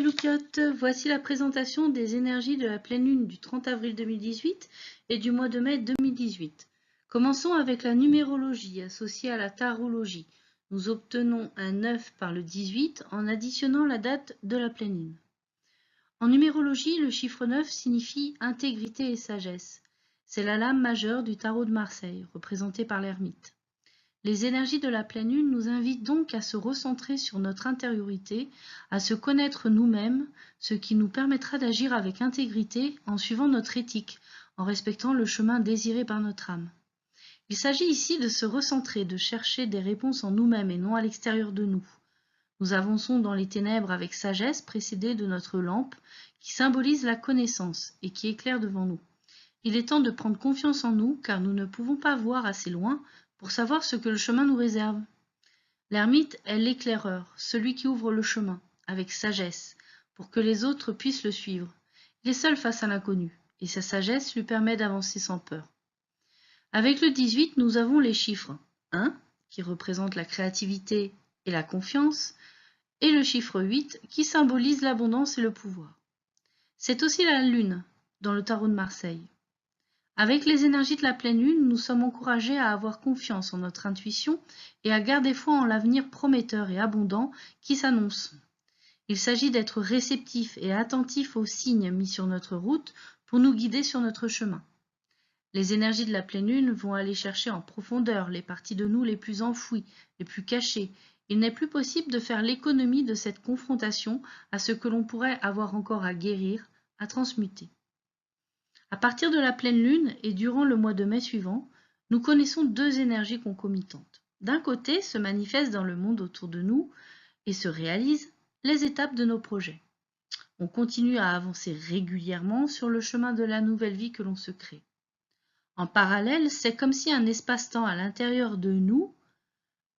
Loupiote, voici la présentation des énergies de la pleine lune du 30 avril 2018 et du mois de mai 2018. Commençons avec la numérologie associée à la tarologie. Nous obtenons un 9 par le 18 en additionnant la date de la pleine lune. En numérologie, le chiffre 9 signifie intégrité et sagesse. C'est la lame majeure du tarot de Marseille, représentée par l'ermite. Les énergies de la pleine lune nous invitent donc à se recentrer sur notre intériorité, à se connaître nous-mêmes, ce qui nous permettra d'agir avec intégrité en suivant notre éthique, en respectant le chemin désiré par notre âme. Il s'agit ici de se recentrer, de chercher des réponses en nous-mêmes et non à l'extérieur de nous. Nous avançons dans les ténèbres avec sagesse précédée de notre lampe qui symbolise la connaissance et qui éclaire devant nous. Il est temps de prendre confiance en nous car nous ne pouvons pas voir assez loin pour savoir ce que le chemin nous réserve. L'ermite est l'éclaireur, celui qui ouvre le chemin, avec sagesse, pour que les autres puissent le suivre. Il est seul face à l'inconnu, et sa sagesse lui permet d'avancer sans peur. Avec le 18, nous avons les chiffres 1, qui représente la créativité et la confiance, et le chiffre 8, qui symbolise l'abondance et le pouvoir. C'est aussi la lune, dans le tarot de Marseille. Avec les énergies de la pleine lune, nous sommes encouragés à avoir confiance en notre intuition et à garder foi en l'avenir prometteur et abondant qui s'annonce. Il s'agit d'être réceptif et attentif aux signes mis sur notre route pour nous guider sur notre chemin. Les énergies de la pleine lune vont aller chercher en profondeur les parties de nous les plus enfouies, les plus cachées. Il n'est plus possible de faire l'économie de cette confrontation à ce que l'on pourrait avoir encore à guérir, à transmuter. À partir de la pleine lune et durant le mois de mai suivant, nous connaissons deux énergies concomitantes. D'un côté, se manifestent dans le monde autour de nous et se réalisent les étapes de nos projets. On continue à avancer régulièrement sur le chemin de la nouvelle vie que l'on se crée. En parallèle, c'est comme si un espace-temps à l'intérieur de nous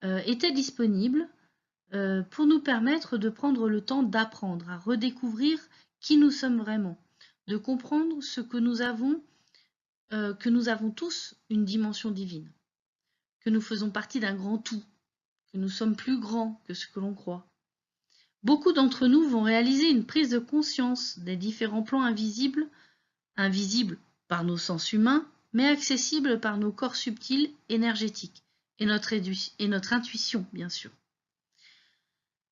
était disponible pour nous permettre de prendre le temps d'apprendre, à redécouvrir qui nous sommes vraiment, de comprendre ce que nous avons tous une dimension divine, que nous faisons partie d'un grand tout, que nous sommes plus grands que ce que l'on croit. Beaucoup d'entre nous vont réaliser une prise de conscience des différents plans invisibles par nos sens humains, mais accessibles par nos corps subtils énergétiques et notre intuition, bien sûr.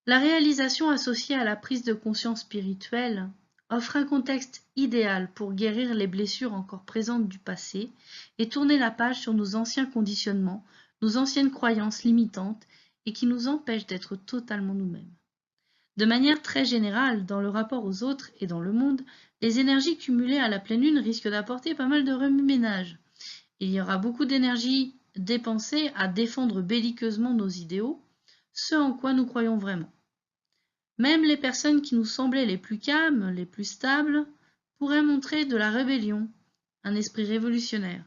La réalisation associée à la prise de conscience spirituelle offre un contexte idéal pour guérir les blessures encore présentes du passé et tourner la page sur nos anciens conditionnements, nos anciennes croyances limitantes et qui nous empêchent d'être totalement nous-mêmes. De manière très générale, dans le rapport aux autres et dans le monde, les énergies cumulées à la pleine lune risquent d'apporter pas mal de remue-ménage. Il y aura beaucoup d'énergie dépensée à défendre belliqueusement nos idéaux, ce en quoi nous croyons vraiment. Même les personnes qui nous semblaient les plus calmes, les plus stables, pourraient montrer de la rébellion, un esprit révolutionnaire.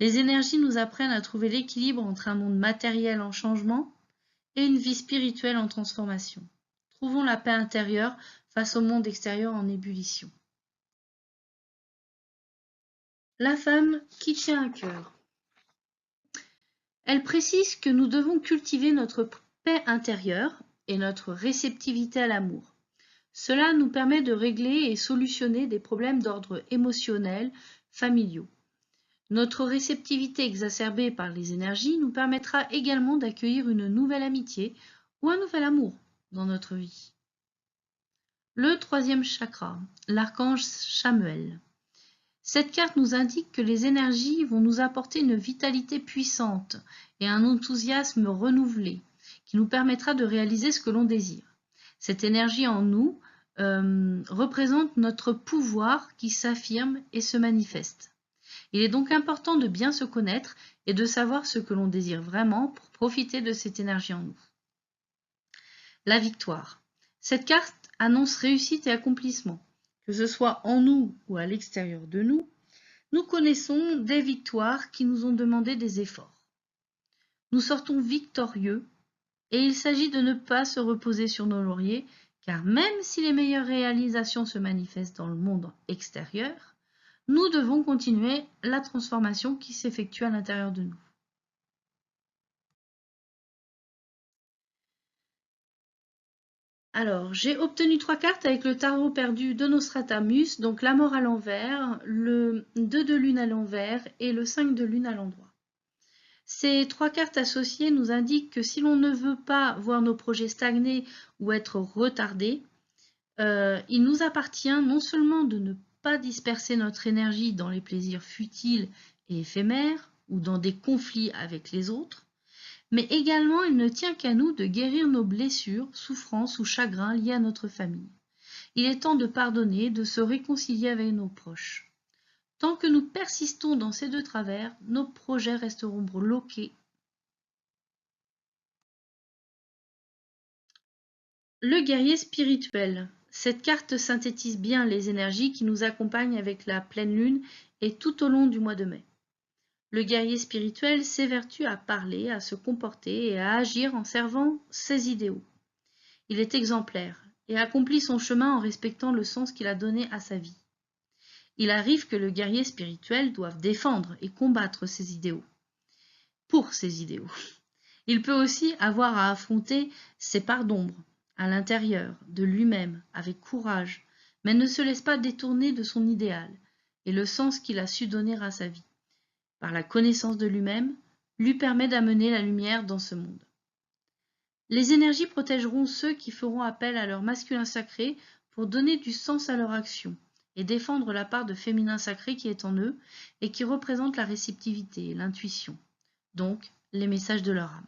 Les énergies nous apprennent à trouver l'équilibre entre un monde matériel en changement et une vie spirituelle en transformation. Trouvons la paix intérieure face au monde extérieur en ébullition. La femme qui tient à cœur. Elle précise que nous devons cultiver notre paix intérieure et notre réceptivité à l'amour. Cela nous permet de régler et solutionner des problèmes d'ordre émotionnel, familiaux. Notre réceptivité exacerbée par les énergies nous permettra également d'accueillir une nouvelle amitié ou un nouvel amour dans notre vie. Le troisième chakra, l'archange Chamuel. Cette carte nous indique que les énergies vont nous apporter une vitalité puissante et un enthousiasme renouvelé qui nous permettra de réaliser ce que l'on désire. Cette énergie en nous représente notre pouvoir qui s'affirme et se manifeste. Il est donc important de bien se connaître et de savoir ce que l'on désire vraiment pour profiter de cette énergie en nous. La victoire. Cette carte annonce réussite et accomplissement. Que ce soit en nous ou à l'extérieur de nous, nous connaissons des victoires qui nous ont demandé des efforts. Nous sortons victorieux et il s'agit de ne pas se reposer sur nos lauriers, car même si les meilleures réalisations se manifestent dans le monde extérieur, nous devons continuer la transformation qui s'effectue à l'intérieur de nous. Alors, j'ai obtenu 3 cartes avec le tarot perdu de Nostradamus, donc la mort à l'envers, le 2 de lune à l'envers et le 5 de lune à l'endroit. Ces 3 cartes associées nous indiquent que si l'on ne veut pas voir nos projets stagner ou être retardés, il nous appartient non seulement de ne pas disperser notre énergie dans les plaisirs futiles et éphémères ou dans des conflits avec les autres, mais également il ne tient qu'à nous de guérir nos blessures, souffrances ou chagrins liés à notre famille. Il est temps de pardonner, de se réconcilier avec nos proches. Tant que nous persistons dans ces deux travers, nos projets resteront bloqués. Le guerrier spirituel. Cette carte synthétise bien les énergies qui nous accompagnent avec la pleine lune et tout au long du mois de mai. Le guerrier spirituel s'évertue à parler, à se comporter et à agir en servant ses idéaux. Il est exemplaire et accomplit son chemin en respectant le sens qu'il a donné à sa vie. Il arrive que le guerrier spirituel doive défendre et combattre ses idéaux. Pour ses idéaux. Il peut aussi avoir à affronter ses parts d'ombre, à l'intérieur de lui-même, avec courage, mais ne se laisse pas détourner de son idéal et le sens qu'il a su donner à sa vie. Par la connaissance de lui-même, lui permet d'amener la lumière dans ce monde. Les énergies protégeront ceux qui feront appel à leur masculin sacré pour donner du sens à leur action et défendre la part de féminin sacré qui est en eux et qui représente la réceptivité et l'intuition, donc les messages de leur âme.